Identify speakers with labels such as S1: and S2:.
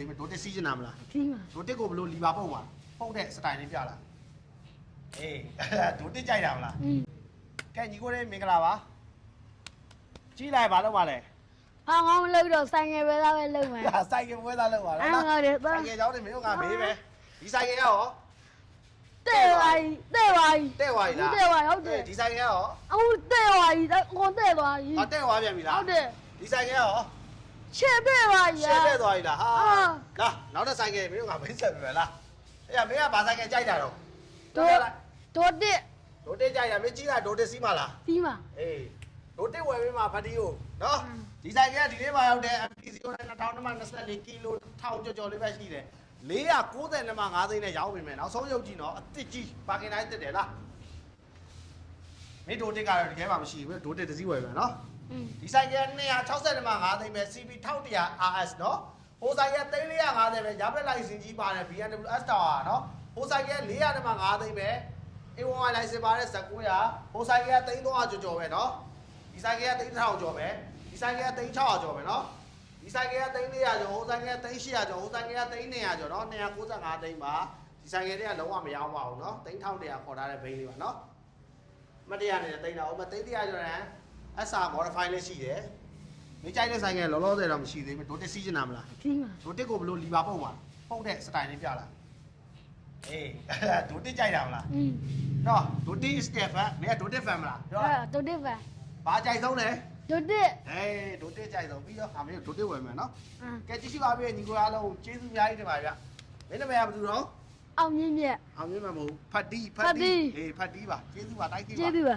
S1: ဒီမှာဒိုတစ်စီးချင်တာမလား
S2: စီးမှာ
S1: ဒိုတစ်ကိုဘလို့လီပါပုတ်ပါပုတ်တဲ့စတိုင်လေးပြလားအေးဒိုတစ်ကြိုက်တာမလားကဲညီကိုလေးမင်္ဂလာပါကြီးလိုက်ပါလို့ပါလေ
S2: ငါမလုပ်တော့ဆိုင်ငယ်ပဲသားပဲလုပ်မယ်
S1: စိုက်ကပွဲသားလို့ပါလား
S2: ငါတယ်
S1: စိုက်ကကြောင်းနေမင်းတို့ကမေးပဲဒီဆိုင်ကရော
S2: တဲ့ပါတဲ့ပါ
S1: တဲ့ဝါရီလား
S2: တဲ့ပါဟုတ်တယ်
S1: ဒီဆိုင်ကရော
S2: အခုတဲ့ပါကိုတဲ့ပါ
S1: ဟောတဲ့ဝါပြန်ပြီလား
S2: ဟုတ်တယ်
S1: ဒီဆိုင်ကရော
S2: ချစ်တဲ့ပါ
S1: ရှေ့တဲ့သွားပြီလားဟာလာနောက်တဲ့ဆိုင်ကမင်းတို့ကမင်းဆက်ပြီပဲလားအဲ့ရမင်းကဘာဆိုင်ကကြိုက်တာတော့
S2: တို့တဲ့
S1: ဒိုတစ်ကြိုက်တာမင်းကြီးတာဒိုတစ်စီးမလား
S2: စီးမှာ
S1: အေးဒိုတစ်ဝယ်ပေးမှာဖတီးကိုနော်ဒီဆိုင်ကဒီနေ့မှရောက်တဲ့ MPC ကို2024ကီလိုထောင်ကြော်လေးပဲရှိတယ်490နမ5သိန်းနဲ့ရောင်းပေးမယ်နောက်ဆုံးရုပ်ကြည့်နော်အစ်စ်ကြီးပါကင်တိုင်းတက်တယ်လားမင်းဒိုတစ်ကတော့ဒီထဲမှာမရှိဘူးဒိုတစ်တစ်စီးဝယ်မယ်နော်ဒီဆိုင်က260နမ5သိန်းပဲ CB 1100 RS နော်ဟိုဆိုင်က350ပဲညာဘက်လိုက်စင်ကြီးပါတယ် BMW S Tower နော်ဟိုဆိုင်က400နမ5သိန်းပဲ A1 လိုက်စင်ပါတယ်1900ဟိုဆိုင်က300ကျော်ပဲနော်ဒီဆိုင်က3000ကျော်ပဲဒီဆိုင်က3600ကျော်ပဲနော်ဒီဆိုင်က3400ကျော်ဟိုဆိုင်က3800ကျော်ဟိုဆိုင်က3200ကျော်နော်295သိန်းပါဒီဆိုင်ကတွေကလုံးဝမရောင်းပါဘူးနော်3100ခေါ်ထားတဲ့ဘိန်းလေးပါနော်မတရားနေတဲ့သိန်းတော့မသိန်း100ကျော်တန်း SR modify လေးရှိတယ်မင်းကြိုက်တဲ့ဆိုင်ကလောလောဆယ်တော့မရှိသေးဘူးဒိုတစ်စီးချင်တာမလား
S2: စီးမှာ
S1: ဒိုတစ်ကိုဘလို့လီပါပုတ်ပါပုတ်တဲ့စတိုင်လေးပြလားအေးဒိုတစ်ကြိုက်တာမလားနော်ဒိုတစ် step မင်းကဒိုတစ် fan မလားပြော
S2: တို့တဲ့ပါ
S1: ဘာကြိုက်ဆုံးလဲ
S2: တို့တဲ့
S1: အေးဒိုတစ်ကြိုက်ဆုံးပြီးတော့မင်းဒိုတစ်ဝယ်မယ်နော်ကဲကြည့်ရှိပါပြီညီကိုအားလုံးကျေးဇူးအများကြီးတင်ပါဗျမင်းနာမည်ကဘာလို့တော့
S2: အောင်မြင့်မြတ်
S1: အောင်မြင်မှာမဟုတ်ဖတ်တီးအေးဖတ်တီးပါကျေးဇူးပါတိုက်တီးပါ
S2: ကျေးဇူးပါ